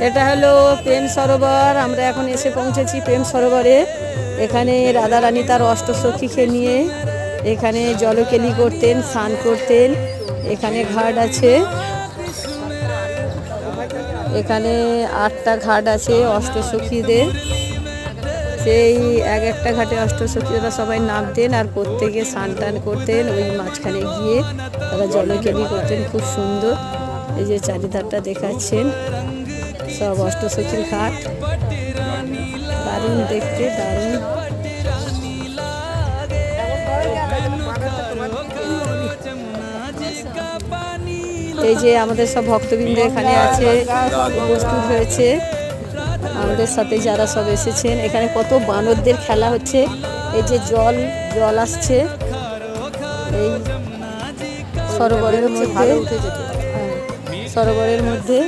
এটা হলো প্রেম সরোবর। আমরা এখন এসে পৌঁছেছি প্রেম সরোবরে। এখানে রাধা রানী তার অষ্টসখীকে নিয়ে এখানে জলকেলি করতেন, স্নান করতেন। এখানে ঘাট আছে, এখানে 8টা ঘাট আছে অষ্টসখীদের। সেই এক একটা ঘাটে অষ্টসখীরা সবাই নামতেন আর প্রত্যেকে স্নান টান করতেন। ওই মাঝখানে গিয়ে তারা জলকেলি করতেন, খুব সুন্দর। এই যে চারিধারটা দেখাচ্ছেন সব অষ্টসখীর ঘাট, দারুণ দেখতে, দারুণ। এই যে আমাদের সব ভক্তবৃন্দ এখানে আছে, উপস্থিত হয়েছে আমাদের সাথে যারা সব এসেছেন। এখানে কত বানরদের খেলা হচ্ছে। এই যে জল আসছে এই সরোবরের মধ্যে, সরোবরের মধ্যে।